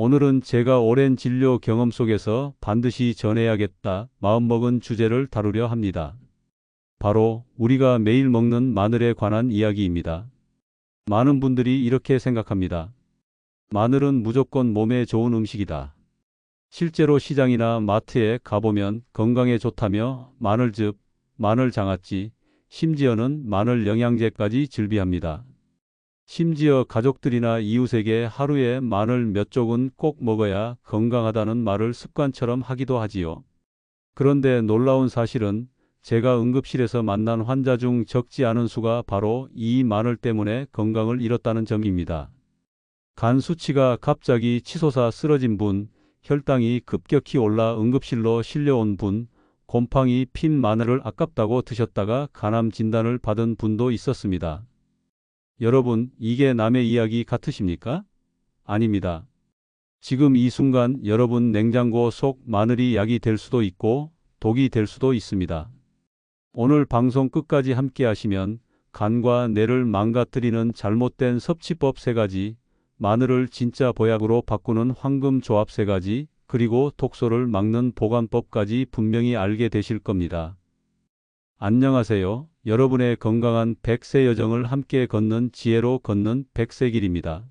오늘은 제가 오랜 진료 경험 속에서 반드시 전해야겠다 마음먹은 주제를 다루려 합니다. 바로 우리가 매일 먹는 마늘에 관한 이야기입니다. 많은 분들이 이렇게 생각합니다. 마늘은 무조건 몸에 좋은 음식이다. 실제로 시장이나 마트에 가보면 건강에 좋다며 마늘즙, 마늘 장아찌, 심지어는 마늘 영양제까지 즐비합니다. 심지어 가족들이나 이웃에게 하루에 마늘 몇 쪽은 꼭 먹어야 건강하다는 말을 습관처럼 하기도 하지요. 그런데 놀라운 사실은 제가 응급실에서 만난 환자 중 적지 않은 수가 바로 이 마늘 때문에 건강을 잃었다는 점입니다. 간 수치가 갑자기 치솟아 쓰러진 분, 혈당이 급격히 올라 응급실로 실려온 분, 곰팡이 핀 마늘을 아깝다고 드셨다가 간암 진단을 받은 분도 있었습니다. 여러분, 이게 남의 이야기 같으십니까? 아닙니다. 지금 이 순간 여러분 냉장고 속 마늘이 약이 될 수도 있고 독이 될 수도 있습니다. 오늘 방송 끝까지 함께 하시면 간과 뇌를 망가뜨리는 잘못된 섭취법 3가지, 마늘을 진짜 보약으로 바꾸는 황금 조합 3가지, 그리고 독소를 막는 보관법까지 분명히 알게 되실 겁니다. 안녕하세요. 여러분의 건강한 100세 여정을 함께 걷는 지혜로 걷는 100세길입니다.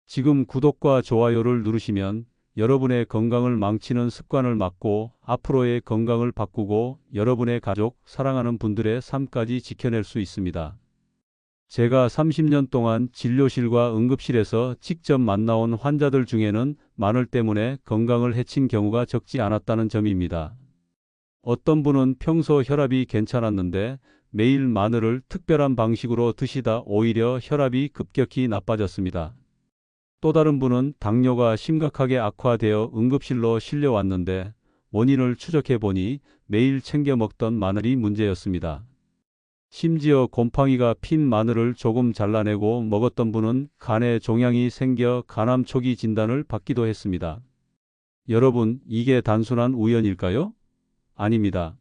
지금 구독과 좋아요를 누르시면 여러분의 건강을 망치는 습관을 막고 앞으로의 건강을 바꾸고 여러분의 가족, 사랑하는 분들의 삶까지 지켜낼 수 있습니다. 제가 30년 동안 진료실과 응급실에서 직접 만나온 환자들 중에는 마늘 때문에 건강을 해친 경우가 적지 않았다는 점입니다. 어떤 분은 평소 혈압이 괜찮았는데 매일 마늘을 특별한 방식으로 드시다 오히려 혈압이 급격히 나빠졌습니다. 또 다른 분은 당뇨가 심각하게 악화되어 응급실로 실려왔는데 원인을 추적해 보니 매일 챙겨 먹던 마늘이 문제였습니다. 심지어 곰팡이가 핀 마늘을 조금 잘라내고 먹었던 분은 간에 종양이 생겨 간암 초기 진단을 받기도 했습니다. 여러분, 이게 단순한 우연일까요? 아닙니다.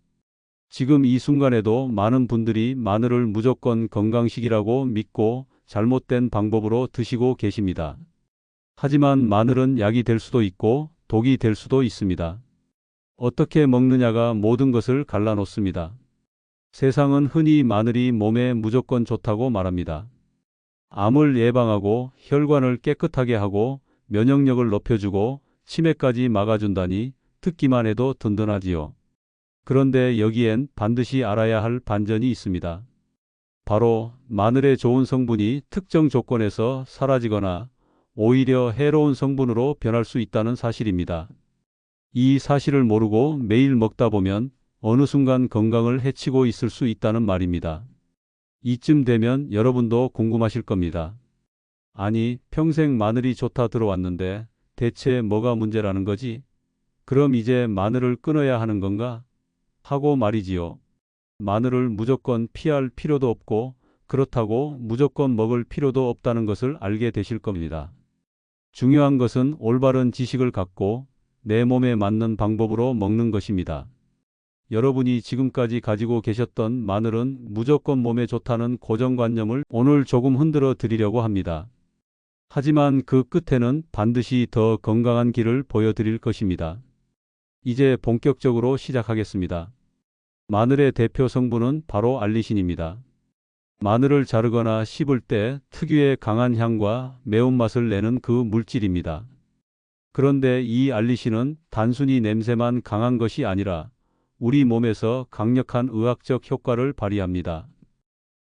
지금 이 순간에도 많은 분들이 마늘을 무조건 건강식이라고 믿고 잘못된 방법으로 드시고 계십니다. 하지만 마늘은 약이 될 수도 있고 독이 될 수도 있습니다. 어떻게 먹느냐가 모든 것을 갈라놓습니다. 세상은 흔히 마늘이 몸에 무조건 좋다고 말합니다. 암을 예방하고 혈관을 깨끗하게 하고 면역력을 높여주고 치매까지 막아준다니 듣기만 해도 든든하지요. 그런데 여기엔 반드시 알아야 할 반전이 있습니다. 바로 마늘의 좋은 성분이 특정 조건에서 사라지거나 오히려 해로운 성분으로 변할 수 있다는 사실입니다. 이 사실을 모르고 매일 먹다 보면 어느 순간 건강을 해치고 있을 수 있다는 말입니다. 이쯤 되면 여러분도 궁금하실 겁니다. 아니, 평생 마늘이 좋다 들어왔는데 대체 뭐가 문제라는 거지? 그럼 이제 마늘을 끊어야 하는 건가? 하고 말이지요. 마늘을 무조건 피할 필요도 없고 그렇다고 무조건 먹을 필요도 없다는 것을 알게 되실 겁니다. 중요한 것은 올바른 지식을 갖고 내 몸에 맞는 방법으로 먹는 것입니다. 여러분이 지금까지 가지고 계셨던 마늘은 무조건 몸에 좋다는 고정관념을 오늘 조금 흔들어 드리려고 합니다. 하지만 그 끝에는 반드시 더 건강한 길을 보여드릴 것입니다. 이제 본격적으로 시작하겠습니다. 마늘의 대표 성분은 바로 알리신입니다. 마늘을 자르거나 씹을 때 특유의 강한 향과 매운맛을 내는 그 물질입니다. 그런데 이 알리신은 단순히 냄새만 강한 것이 아니라 우리 몸에서 강력한 의학적 효과를 발휘합니다.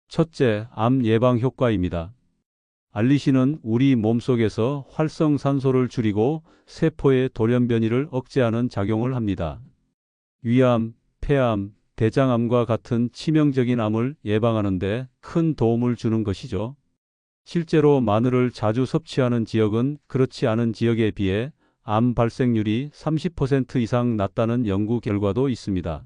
첫째, 암 예방 효과입니다. 알리신은 우리 몸속에서 활성산소를 줄이고 세포의 돌연변이를 억제하는 작용을 합니다. 위암, 폐암, 대장암과 같은 치명적인 암을 예방하는 데 큰 도움을 주는 것이죠. 실제로 마늘을 자주 섭취하는 지역은 그렇지 않은 지역에 비해 암 발생률이 30% 이상 낮다는 연구 결과도 있습니다.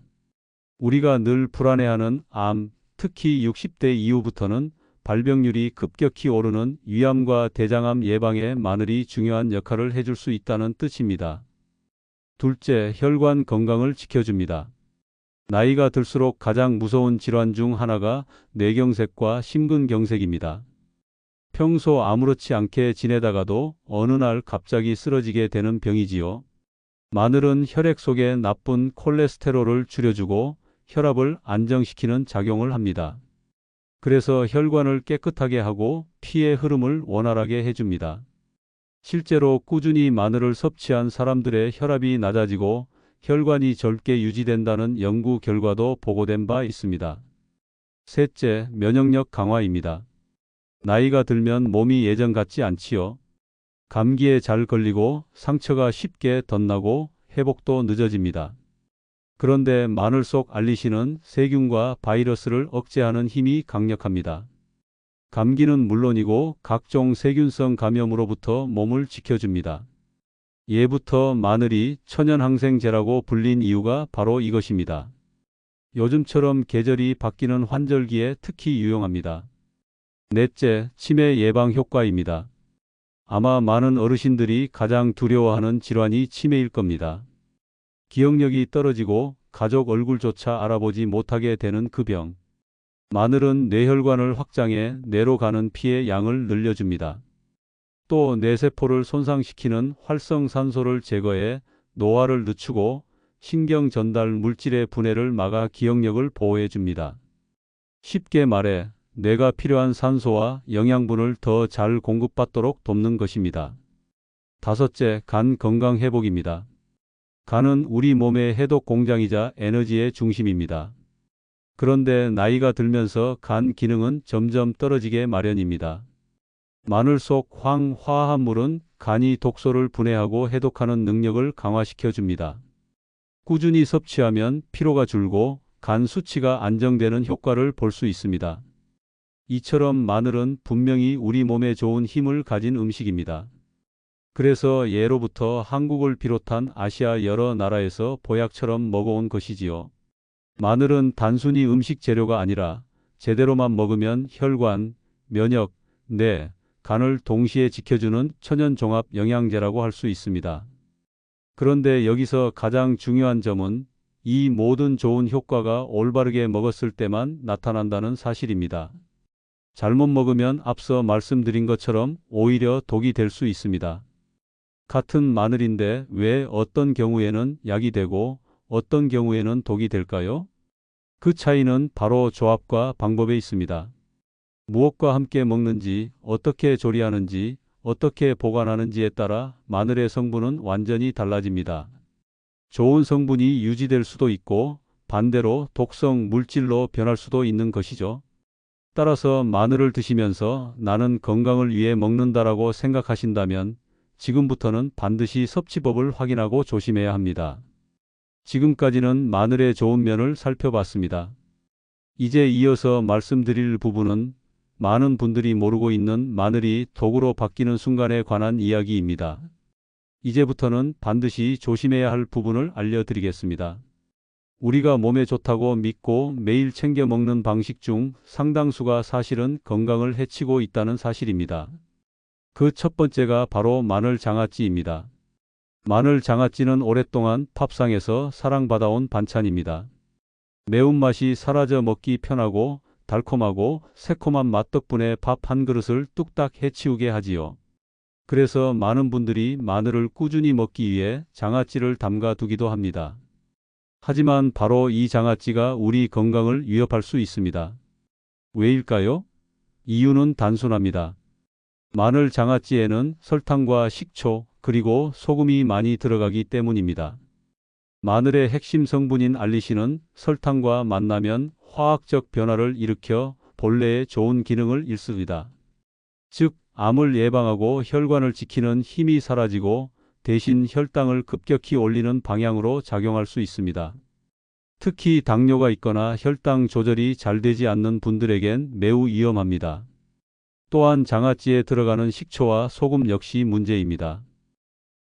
우리가 늘 불안해하는 암, 특히 60대 이후부터는 발병률이 급격히 오르는 위암과 대장암 예방에 마늘이 중요한 역할을 해줄 수 있다는 뜻입니다. 둘째, 혈관 건강을 지켜줍니다. 나이가 들수록 가장 무서운 질환 중 하나가 뇌경색과 심근경색입니다. 평소 아무렇지 않게 지내다가도 어느 날 갑자기 쓰러지게 되는 병이지요. 마늘은 혈액 속의 나쁜 콜레스테롤을 줄여주고 혈압을 안정시키는 작용을 합니다. 그래서 혈관을 깨끗하게 하고 피의 흐름을 원활하게 해줍니다. 실제로 꾸준히 마늘을 섭취한 사람들의 혈압이 낮아지고 혈관이 젊게 유지된다는 연구 결과도 보고된 바 있습니다. 셋째, 면역력 강화입니다. 나이가 들면 몸이 예전 같지 않지요. 감기에 잘 걸리고 상처가 쉽게 덧나고 회복도 늦어집니다. 그런데 마늘 속 알리신은 세균과 바이러스를 억제하는 힘이 강력합니다. 감기는 물론이고 각종 세균성 감염으로부터 몸을 지켜줍니다. 예부터 마늘이 천연항생제라고 불린 이유가 바로 이것입니다. 요즘처럼 계절이 바뀌는 환절기에 특히 유용합니다. 넷째, 치매 예방 효과입니다. 아마 많은 어르신들이 가장 두려워하는 질환이 치매일 겁니다. 기억력이 떨어지고 가족 얼굴조차 알아보지 못하게 되는 그 병. 마늘은 뇌혈관을 확장해 뇌로 가는 피의 양을 늘려줍니다. 또 뇌세포를 손상시키는 활성산소를 제거해 노화를 늦추고 신경 전달 물질의 분해를 막아 기억력을 보호해줍니다. 쉽게 말해 뇌가 필요한 산소와 영양분을 더 잘 공급받도록 돕는 것입니다. 다섯째, 간 건강 회복입니다. 간은 우리 몸의 해독 공장이자 에너지의 중심입니다. 그런데 나이가 들면서 간 기능은 점점 떨어지게 마련입니다. 마늘 속 황화합물은 간이 독소를 분해하고 해독하는 능력을 강화시켜 줍니다. 꾸준히 섭취하면 피로가 줄고 간 수치가 안정되는 효과를 볼 수 있습니다. 이처럼 마늘은 분명히 우리 몸에 좋은 힘을 가진 음식입니다. 그래서 예로부터 한국을 비롯한 아시아 여러 나라에서 보약처럼 먹어온 것이지요. 마늘은 단순히 음식 재료가 아니라 제대로만 먹으면 혈관, 면역, 뇌, 간을 동시에 지켜주는 천연 종합 영양제라고 할 수 있습니다. 그런데 여기서 가장 중요한 점은 이 모든 좋은 효과가 올바르게 먹었을 때만 나타난다는 사실입니다. 잘못 먹으면 앞서 말씀드린 것처럼 오히려 독이 될 수 있습니다. 같은 마늘인데 왜 어떤 경우에는 약이 되고 어떤 경우에는 독이 될까요? 그 차이는 바로 조합과 방법에 있습니다. 무엇과 함께 먹는지, 어떻게 조리하는지, 어떻게 보관하는지에 따라 마늘의 성분은 완전히 달라집니다. 좋은 성분이 유지될 수도 있고 반대로 독성 물질로 변할 수도 있는 것이죠. 따라서 마늘을 드시면서 나는 건강을 위해 먹는다라고 생각하신다면 지금부터는 반드시 섭취법을 확인하고 조심해야 합니다. 지금까지는 마늘의 좋은 면을 살펴봤습니다. 이제 이어서 말씀드릴 부분은 많은 분들이 모르고 있는 마늘이 독으로 바뀌는 순간에 관한 이야기입니다. 이제부터는 반드시 조심해야 할 부분을 알려드리겠습니다. 우리가 몸에 좋다고 믿고 매일 챙겨 먹는 방식 중 상당수가 사실은 건강을 해치고 있다는 사실입니다. 그 첫 번째가 바로 마늘 장아찌입니다. 마늘 장아찌는 오랫동안 팝상에서 사랑받아온 반찬입니다. 매운맛이 사라져 먹기 편하고 달콤하고 새콤한 맛 덕분에 밥 한 그릇을 뚝딱 해치우게 하지요. 그래서 많은 분들이 마늘을 꾸준히 먹기 위해 장아찌를 담가 두기도 합니다. 하지만 바로 이 장아찌가 우리 건강을 위협할 수 있습니다. 왜일까요? 이유는 단순합니다. 마늘 장아찌에는 설탕과 식초 그리고 소금이 많이 들어가기 때문입니다. 마늘의 핵심 성분인 알리신은 설탕과 만나면 화학적 변화를 일으켜 본래의 좋은 기능을 잃습니다. 즉, 암을 예방하고 혈관을 지키는 힘이 사라지고 대신 혈당을 급격히 올리는 방향으로 작용할 수 있습니다. 특히 당뇨가 있거나 혈당 조절이 잘 되지 않는 분들에겐 매우 위험합니다. 또한 장아찌에 들어가는 식초와 소금 역시 문제입니다.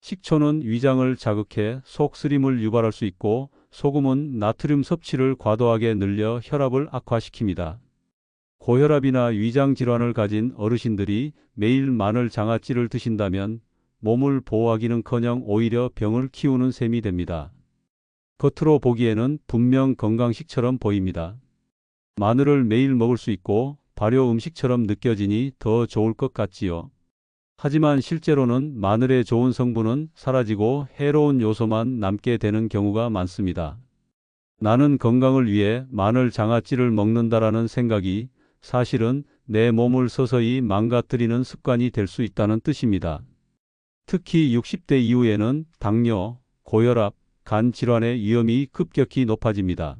식초는 위장을 자극해 속쓰림을 유발할 수 있고 소금은 나트륨 섭취를 과도하게 늘려 혈압을 악화시킵니다. 고혈압이나 위장 질환을 가진 어르신들이 매일 마늘 장아찌를 드신다면 몸을 보호하기는커녕 오히려 병을 키우는 셈이 됩니다. 겉으로 보기에는 분명 건강식처럼 보입니다. 마늘을 매일 먹을 수 있고 발효 음식처럼 느껴지니 더 좋을 것 같지요. 하지만 실제로는 마늘의 좋은 성분은 사라지고 해로운 요소만 남게 되는 경우가 많습니다. 나는 건강을 위해 마늘 장아찌를 먹는다라는 생각이 사실은 내 몸을 서서히 망가뜨리는 습관이 될 수 있다는 뜻입니다. 특히 60대 이후에는 당뇨, 고혈압, 간 질환의 위험이 급격히 높아집니다.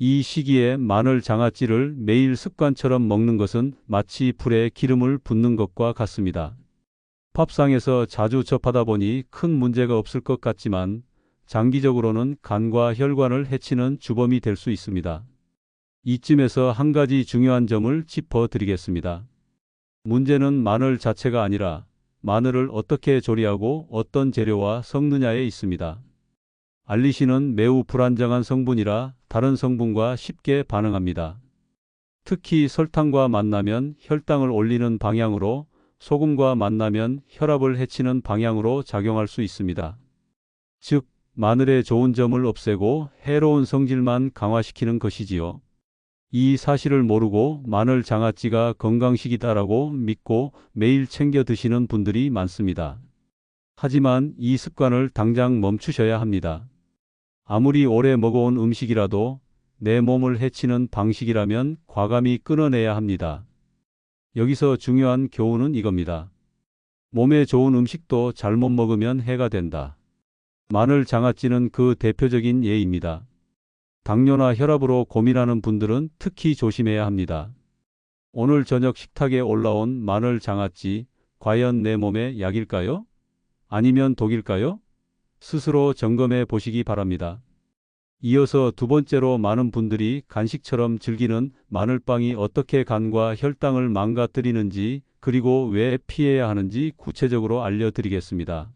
이 시기에 마늘 장아찌를 매일 습관처럼 먹는 것은 마치 불에 기름을 붓는 것과 같습니다. 밥상에서 자주 접하다 보니 큰 문제가 없을 것 같지만 장기적으로는 간과 혈관을 해치는 주범이 될 수 있습니다. 이쯤에서 한 가지 중요한 점을 짚어 드리겠습니다. 문제는 마늘 자체가 아니라 마늘을 어떻게 조리하고 어떤 재료와 섞느냐에 있습니다. 알리신은 매우 불안정한 성분이라 다른 성분과 쉽게 반응합니다. 특히 설탕과 만나면 혈당을 올리는 방향으로, 소금과 만나면 혈압을 해치는 방향으로 작용할 수 있습니다. 즉, 마늘의 좋은 점을 없애고 해로운 성질만 강화시키는 것이지요. 이 사실을 모르고 마늘 장아찌가 건강식이다라고 믿고 매일 챙겨 드시는 분들이 많습니다. 하지만 이 습관을 당장 멈추셔야 합니다. 아무리 오래 먹어온 음식이라도 내 몸을 해치는 방식이라면 과감히 끊어내야 합니다. 여기서 중요한 교훈은 이겁니다. 몸에 좋은 음식도 잘못 먹으면 해가 된다. 마늘 장아찌는 그 대표적인 예입니다. 당뇨나 혈압으로 고민하는 분들은 특히 조심해야 합니다. 오늘 저녁 식탁에 올라온 마늘 장아찌, 과연 내 몸에 약일까요? 아니면 독일까요? 스스로 점검해 보시기 바랍니다. 이어서 두 번째로 많은 분들이 간식처럼 즐기는 마늘빵이 어떻게 간과 혈당을 망가뜨리는지 그리고 왜 피해야 하는지 구체적으로 알려드리겠습니다.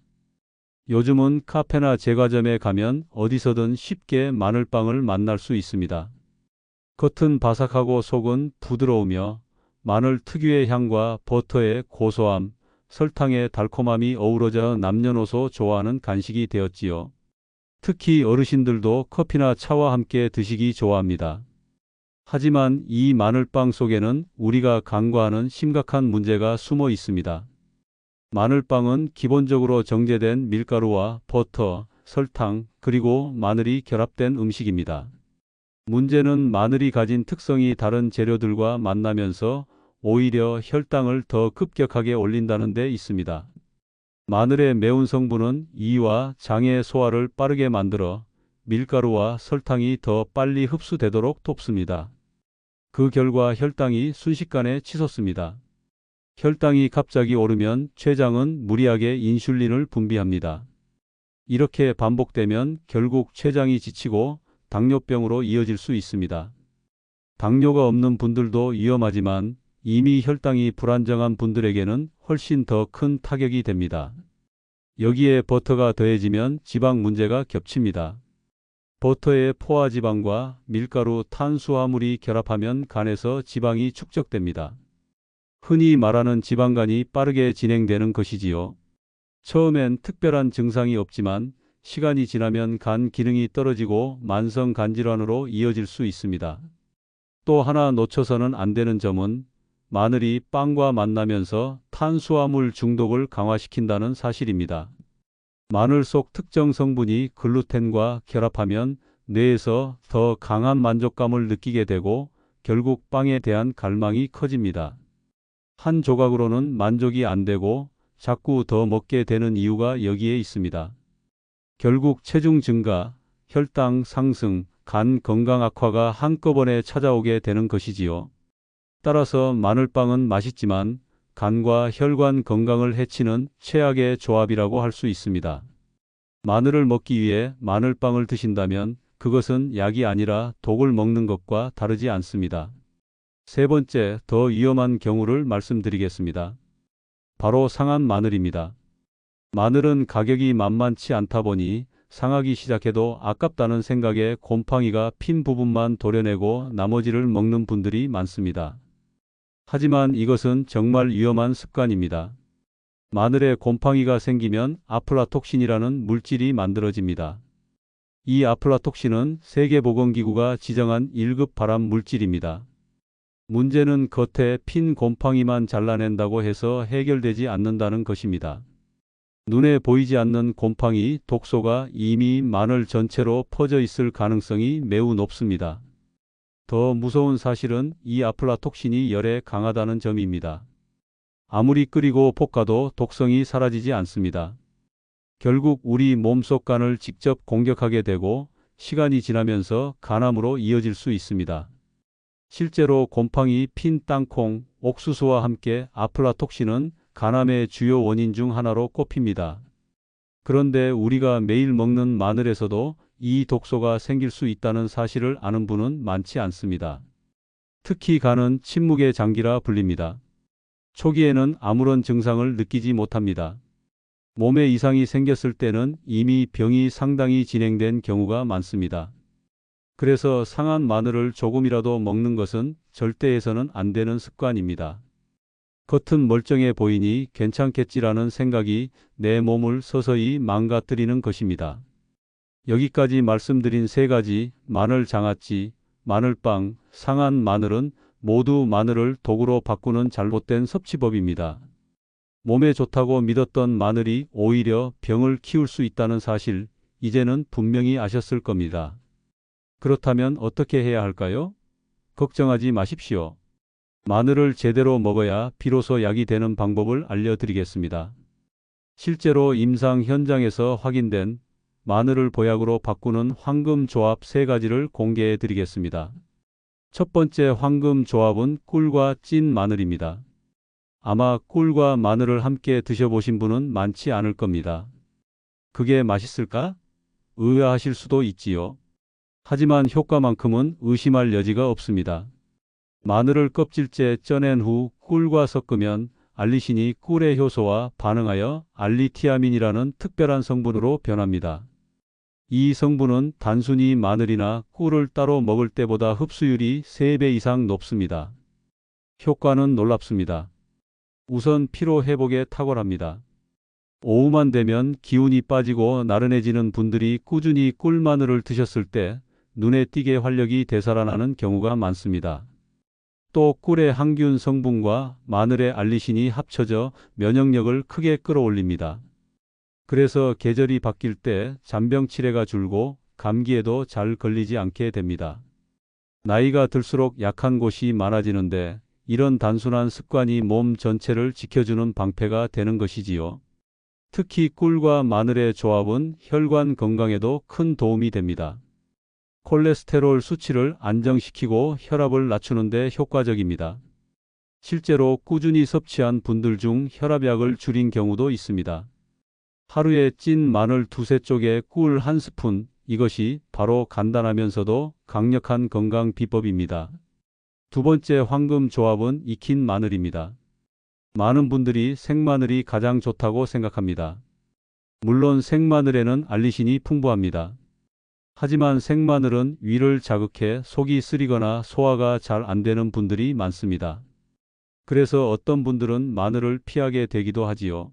요즘은 카페나 제과점에 가면 어디서든 쉽게 마늘빵을 만날 수 있습니다. 겉은 바삭하고 속은 부드러우며 마늘 특유의 향과 버터의 고소함, 설탕의 달콤함이 어우러져 남녀노소 좋아하는 간식이 되었지요. 특히 어르신들도 커피나 차와 함께 드시기 좋아합니다. 하지만 이 마늘빵 속에는 우리가 간과하는 심각한 문제가 숨어 있습니다. 마늘빵은 기본적으로 정제된 밀가루와 버터, 설탕, 그리고 마늘이 결합된 음식입니다. 문제는 마늘이 가진 특성이 다른 재료들과 만나면서 오히려 혈당을 더 급격하게 올린다는 데 있습니다. 마늘의 매운 성분은 이와 장의 소화를 빠르게 만들어 밀가루와 설탕이 더 빨리 흡수되도록 돕습니다. 그 결과 혈당이 순식간에 치솟습니다. 혈당이 갑자기 오르면 췌장은 무리하게 인슐린을 분비합니다. 이렇게 반복되면 결국 췌장이 지치고 당뇨병으로 이어질 수 있습니다. 당뇨가 없는 분들도 위험하지만 이미 혈당이 불안정한 분들에게는 훨씬 더 큰 타격이 됩니다. 여기에 버터가 더해지면 지방 문제가 겹칩니다. 버터의 포화지방과 밀가루 탄수화물이 결합하면 간에서 지방이 축적됩니다. 흔히 말하는 지방간이 빠르게 진행되는 것이지요. 처음엔 특별한 증상이 없지만 시간이 지나면 간 기능이 떨어지고 만성 간질환으로 이어질 수 있습니다. 또 하나 놓쳐서는 안 되는 점은 마늘이 빵과 만나면서 탄수화물 중독을 강화시킨다는 사실입니다. 마늘 속 특정 성분이 글루텐과 결합하면 뇌에서 더 강한 만족감을 느끼게 되고 결국 빵에 대한 갈망이 커집니다. 한 조각으로는 만족이 안 되고 자꾸 더 먹게 되는 이유가 여기에 있습니다. 결국 체중 증가, 혈당 상승, 간 건강 악화가 한꺼번에 찾아오게 되는 것이지요. 따라서 마늘빵은 맛있지만 간과 혈관 건강을 해치는 최악의 조합이라고 할 수 있습니다. 마늘을 먹기 위해 마늘빵을 드신다면 그것은 약이 아니라 독을 먹는 것과 다르지 않습니다. 세 번째, 더 위험한 경우를 말씀드리겠습니다. 바로 상한 마늘입니다. 마늘은 가격이 만만치 않다 보니 상하기 시작해도 아깝다는 생각에 곰팡이가 핀 부분만 도려내고 나머지를 먹는 분들이 많습니다. 하지만 이것은 정말 위험한 습관입니다. 마늘에 곰팡이가 생기면 아플라톡신이라는 물질이 만들어집니다. 이 아플라톡신은 세계보건기구가 지정한 1급 발암 물질입니다. 문제는 겉에 핀 곰팡이만 잘라낸다고 해서 해결되지 않는다는 것입니다. 눈에 보이지 않는 곰팡이, 독소가 이미 마늘 전체로 퍼져 있을 가능성이 매우 높습니다. 더 무서운 사실은 이 아플라톡신이 열에 강하다는 점입니다. 아무리 끓이고 볶아도 독성이 사라지지 않습니다. 결국 우리 몸속 간을 직접 공격하게 되고 시간이 지나면서 간암으로 이어질 수 있습니다. 실제로 곰팡이, 핀, 땅콩, 옥수수와 함께 아플라톡신은 간암의 주요 원인 중 하나로 꼽힙니다. 그런데 우리가 매일 먹는 마늘에서도 이 독소가 생길 수 있다는 사실을 아는 분은 많지 않습니다. 특히 간은 침묵의 장기라 불립니다. 초기에는 아무런 증상을 느끼지 못합니다. 몸에 이상이 생겼을 때는 이미 병이 상당히 진행된 경우가 많습니다. 그래서 상한 마늘을 조금이라도 먹는 것은 절대 해서는 안 되는 습관입니다. 겉은 멀쩡해 보이니 괜찮겠지라는 생각이 내 몸을 서서히 망가뜨리는 것입니다. 여기까지 말씀드린 세 가지, 마늘 장아찌, 마늘빵, 상한 마늘은 모두 마늘을 독으로 바꾸는 잘못된 섭취법입니다. 몸에 좋다고 믿었던 마늘이 오히려 병을 키울 수 있다는 사실, 이제는 분명히 아셨을 겁니다. 그렇다면 어떻게 해야 할까요? 걱정하지 마십시오. 마늘을 제대로 먹어야 비로소 약이 되는 방법을 알려드리겠습니다. 실제로 임상 현장에서 확인된 마늘을 보약으로 바꾸는 황금 조합 세 가지를 공개해 드리겠습니다. 첫 번째 황금 조합은 꿀과 찐 마늘입니다. 아마 꿀과 마늘을 함께 드셔보신 분은 많지 않을 겁니다. 그게 맛있을까? 의아하실 수도 있지요. 하지만 효과만큼은 의심할 여지가 없습니다. 마늘을 껍질째 쪄낸 후 꿀과 섞으면 알리신이 꿀의 효소와 반응하여 알리티아민이라는 특별한 성분으로 변합니다. 이 성분은 단순히 마늘이나 꿀을 따로 먹을 때보다 흡수율이 3배 이상 높습니다. 효과는 놀랍습니다. 우선 피로 회복에 탁월합니다. 오후만 되면 기운이 빠지고 나른해지는 분들이 꾸준히 꿀마늘을 드셨을 때 눈에 띄게 활력이 되살아나는 경우가 많습니다. 또 꿀의 항균 성분과 마늘의 알리신이 합쳐져 면역력을 크게 끌어올립니다. 그래서 계절이 바뀔 때 잔병 치레가 줄고 감기에도 잘 걸리지 않게 됩니다. 나이가 들수록 약한 곳이 많아지는데 이런 단순한 습관이 몸 전체를 지켜주는 방패가 되는 것이지요. 특히 꿀과 마늘의 조합은 혈관 건강에도 큰 도움이 됩니다. 콜레스테롤 수치를 안정시키고 혈압을 낮추는 데 효과적입니다. 실제로 꾸준히 섭취한 분들 중 혈압약을 줄인 경우도 있습니다. 하루에 찐 마늘 2-3쪽에 꿀 1스푼, 이것이 바로 간단하면서도 강력한 건강 비법입니다. 두 번째 황금 조합은 익힌 마늘입니다. 많은 분들이 생마늘이 가장 좋다고 생각합니다. 물론 생마늘에는 알리신이 풍부합니다. 하지만 생마늘은 위를 자극해 속이 쓰리거나 소화가 잘 안 되는 분들이 많습니다. 그래서 어떤 분들은 마늘을 피하게 되기도 하지요.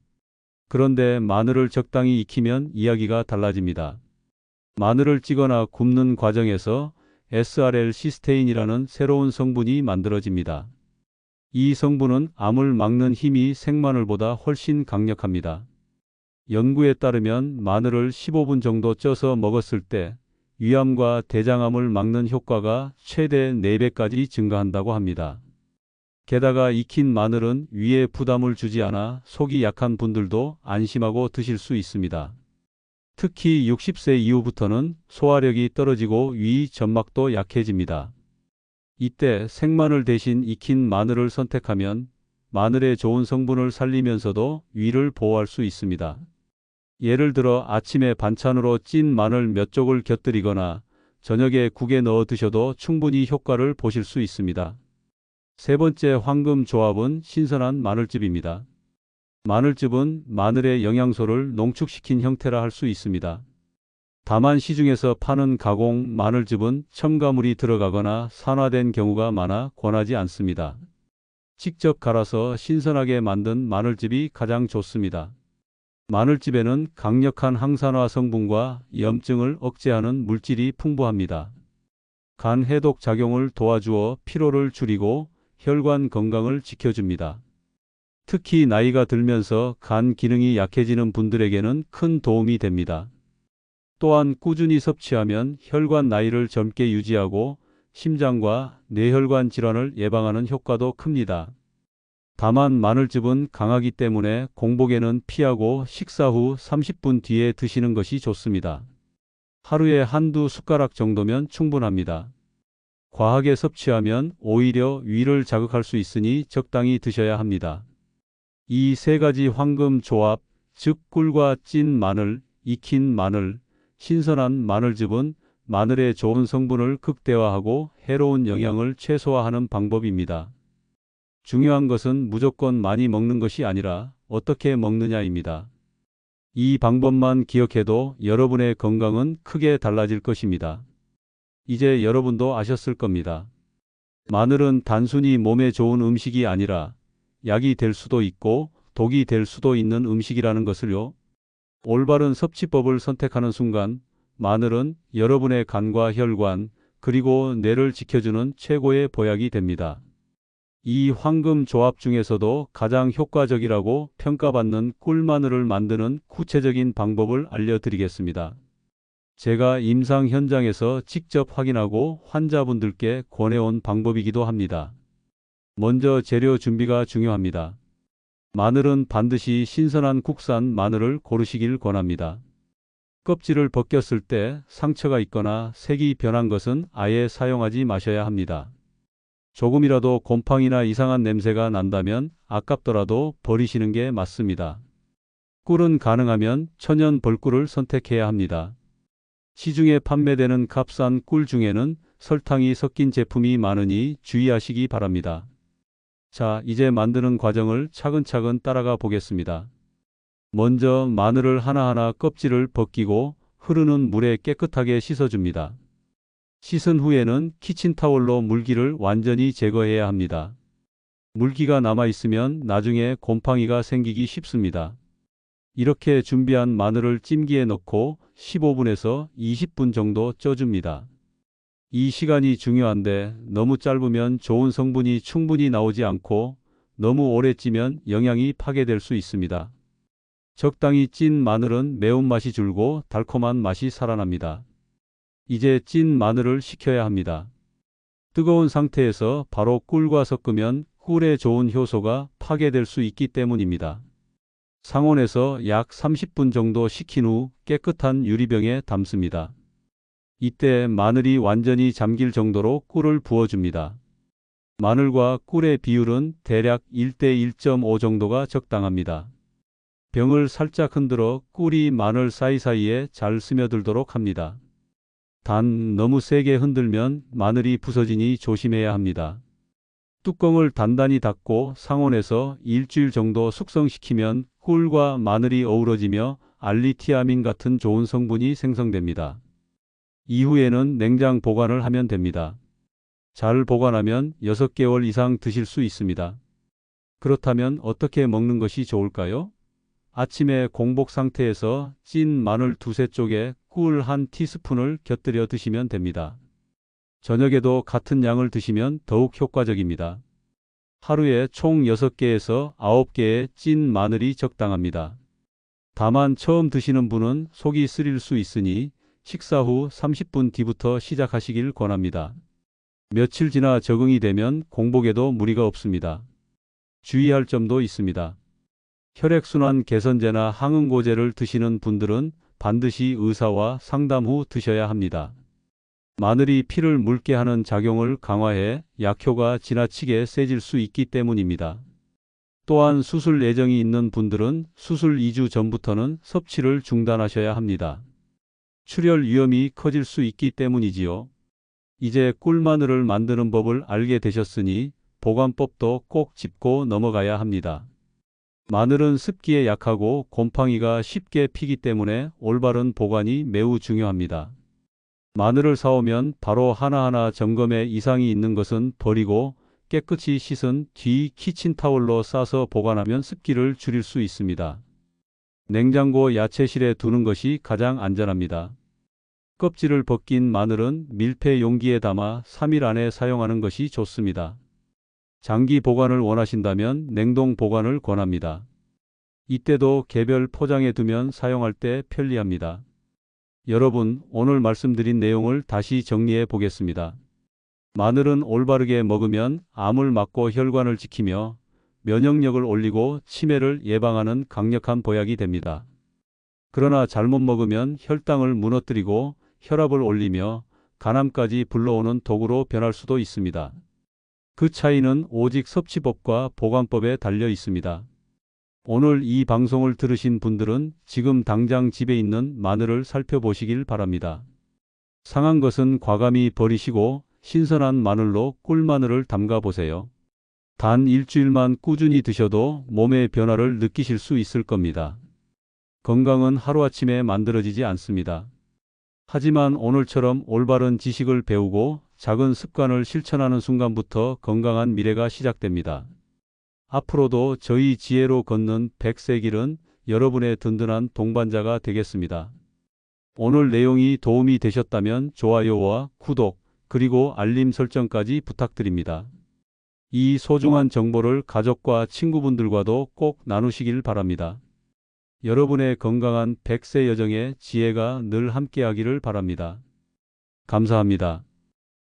그런데 마늘을 적당히 익히면 이야기가 달라집니다. 마늘을 찌거나 굽는 과정에서 SRL-시스테인이라는 새로운 성분이 만들어집니다. 이 성분은 암을 막는 힘이 생마늘보다 훨씬 강력합니다. 연구에 따르면 마늘을 15분 정도 쪄서 먹었을 때 위암과 대장암을 막는 효과가 최대 4배까지 증가한다고 합니다. 게다가 익힌 마늘은 위에 부담을 주지 않아 속이 약한 분들도 안심하고 드실 수 있습니다. 특히 60세 이후부터는 소화력이 떨어지고 위 점막도 약해집니다. 이때 생마늘 대신 익힌 마늘을 선택하면 마늘의 좋은 성분을 살리면서도 위를 보호할 수 있습니다. 예를 들어 아침에 반찬으로 찐 마늘 몇 쪽을 곁들이거나 저녁에 국에 넣어 드셔도 충분히 효과를 보실 수 있습니다. 세 번째 황금 조합은 신선한 마늘즙입니다. 마늘즙은 마늘의 영양소를 농축시킨 형태라 할 수 있습니다. 다만 시중에서 파는 가공 마늘즙은 첨가물이 들어가거나 산화된 경우가 많아 권하지 않습니다. 직접 갈아서 신선하게 만든 마늘즙이 가장 좋습니다. 마늘즙에는 강력한 항산화 성분과 염증을 억제하는 물질이 풍부합니다. 간 해독 작용을 도와주어 피로를 줄이고 혈관 건강을 지켜줍니다. 특히 나이가 들면서 간 기능이 약해지는 분들에게는 큰 도움이 됩니다. 또한 꾸준히 섭취하면 혈관 나이를 젊게 유지하고 심장과 뇌혈관 질환을 예방하는 효과도 큽니다. 다만 마늘즙은 강하기 때문에 공복에는 피하고 식사 후 30분 뒤에 드시는 것이 좋습니다. 하루에 한두 숟가락 정도면 충분합니다. 과하게 섭취하면 오히려 위를 자극할 수 있으니 적당히 드셔야 합니다. 이 세 가지 황금 조합, 즉 꿀과 찐 마늘, 익힌 마늘, 신선한 마늘즙은 마늘의 좋은 성분을 극대화하고 해로운 영향을 최소화하는 방법입니다. 중요한 것은 무조건 많이 먹는 것이 아니라 어떻게 먹느냐입니다. 이 방법만 기억해도 여러분의 건강은 크게 달라질 것입니다. 이제 여러분도 아셨을 겁니다. 마늘은 단순히 몸에 좋은 음식이 아니라 약이 될 수도 있고 독이 될 수도 있는 음식이라는 것을요. 올바른 섭취법을 선택하는 순간 마늘은 여러분의 간과 혈관 그리고 뇌를 지켜주는 최고의 보약이 됩니다. 이 황금 조합 중에서도 가장 효과적이라고 평가받는 꿀마늘을 만드는 구체적인 방법을 알려드리겠습니다. 제가 임상 현장에서 직접 확인하고 환자분들께 권해온 방법이기도 합니다. 먼저 재료 준비가 중요합니다. 마늘은 반드시 신선한 국산 마늘을 고르시길 권합니다. 껍질을 벗겼을 때 상처가 있거나 색이 변한 것은 아예 사용하지 마셔야 합니다. 조금이라도 곰팡이나 이상한 냄새가 난다면 아깝더라도 버리시는 게 맞습니다. 꿀은 가능하면 천연 벌꿀을 선택해야 합니다. 시중에 판매되는 값싼 꿀 중에는 설탕이 섞인 제품이 많으니 주의하시기 바랍니다. 자, 이제 만드는 과정을 차근차근 따라가 보겠습니다. 먼저 마늘을 하나하나 껍질을 벗기고 흐르는 물에 깨끗하게 씻어줍니다. 씻은 후에는 키친타월로 물기를 완전히 제거해야 합니다. 물기가 남아있으면 나중에 곰팡이가 생기기 쉽습니다. 이렇게 준비한 마늘을 찜기에 넣고 15분에서 20분 정도 쪄줍니다. 이 시간이 중요한데 너무 짧으면 좋은 성분이 충분히 나오지 않고 너무 오래 찌면 영양이 파괴될 수 있습니다. 적당히 찐 마늘은 매운맛이 줄고 달콤한 맛이 살아납니다. 이제 찐 마늘을 식혀야 합니다. 뜨거운 상태에서 바로 꿀과 섞으면 꿀의 좋은 효소가 파괴될 수 있기 때문입니다. 상온에서 약 30분 정도 식힌 후 깨끗한 유리병에 담습니다. 이때 마늘이 완전히 잠길 정도로 꿀을 부어줍니다. 마늘과 꿀의 비율은 대략 1대 1.5 정도가 적당합니다. 병을 살짝 흔들어 꿀이 마늘 사이사이에 잘 스며들도록 합니다. 단 너무 세게 흔들면 마늘이 부서지니 조심해야 합니다. 뚜껑을 단단히 닫고 상온에서 일주일 정도 숙성시키면 꿀과 마늘이 어우러지며 알리티아민 같은 좋은 성분이 생성됩니다. 이후에는 냉장 보관을 하면 됩니다. 잘 보관하면 6개월 이상 드실 수 있습니다. 그렇다면 어떻게 먹는 것이 좋을까요? 아침에 공복 상태에서 찐 마늘 두세 쪽에 꿀 한 티스푼을 곁들여 드시면 됩니다. 저녁에도 같은 양을 드시면 더욱 효과적입니다. 하루에 총 6개에서 9개의 찐 마늘이 적당합니다. 다만 처음 드시는 분은 속이 쓰릴 수 있으니 식사 후 30분 뒤부터 시작하시길 권합니다. 며칠 지나 적응이 되면 공복에도 무리가 없습니다. 주의할 점도 있습니다. 혈액순환 개선제나 항응고제를 드시는 분들은 반드시 의사와 상담 후 드셔야 합니다. 마늘이 피를 묽게 하는 작용을 강화해 약효가 지나치게 세질 수 있기 때문입니다. 또한 수술 예정이 있는 분들은 수술 2주 전부터는 섭취를 중단하셔야 합니다. 출혈 위험이 커질 수 있기 때문이지요. 이제 꿀마늘을 만드는 법을 알게 되셨으니 보관법도 꼭 짚고 넘어가야 합니다. 마늘은 습기에 약하고 곰팡이가 쉽게 피기 때문에 올바른 보관이 매우 중요합니다. 마늘을 사오면 바로 하나하나 점검해 이상이 있는 것은 버리고 깨끗이 씻은 뒤 키친타월로 싸서 보관하면 습기를 줄일 수 있습니다. 냉장고 야채실에 두는 것이 가장 안전합니다. 껍질을 벗긴 마늘은 밀폐 용기에 담아 3일 안에 사용하는 것이 좋습니다. 장기 보관을 원하신다면 냉동 보관을 권합니다. 이때도 개별 포장해 두면 사용할 때 편리합니다. 여러분, 오늘 말씀드린 내용을 다시 정리해 보겠습니다. 마늘은 올바르게 먹으면 암을 막고 혈관을 지키며 면역력을 올리고 치매를 예방하는 강력한 보약이 됩니다. 그러나 잘못 먹으면 혈당을 무너뜨리고 혈압을 올리며 간암까지 불러오는 도구로 변할 수도 있습니다. 그 차이는 오직 섭취법과 보관법에 달려 있습니다. 오늘 이 방송을 들으신 분들은 지금 당장 집에 있는 마늘을 살펴보시길 바랍니다. 상한 것은 과감히 버리시고 신선한 마늘로 꿀마늘을 담가 보세요. 단 일주일만 꾸준히 드셔도 몸의 변화를 느끼실 수 있을 겁니다. 건강은 하루아침에 만들어지지 않습니다. 하지만 오늘처럼 올바른 지식을 배우고 작은 습관을 실천하는 순간부터 건강한 미래가 시작됩니다. 앞으로도 저희 지혜로 걷는 100세 길은 여러분의 든든한 동반자가 되겠습니다. 오늘 내용이 도움이 되셨다면 좋아요와 구독, 그리고 알림 설정까지 부탁드립니다. 이 소중한 정보를 가족과 친구분들과도 꼭 나누시길 바랍니다. 여러분의 건강한 100세 여정의 지혜가 늘 함께하기를 바랍니다. 감사합니다.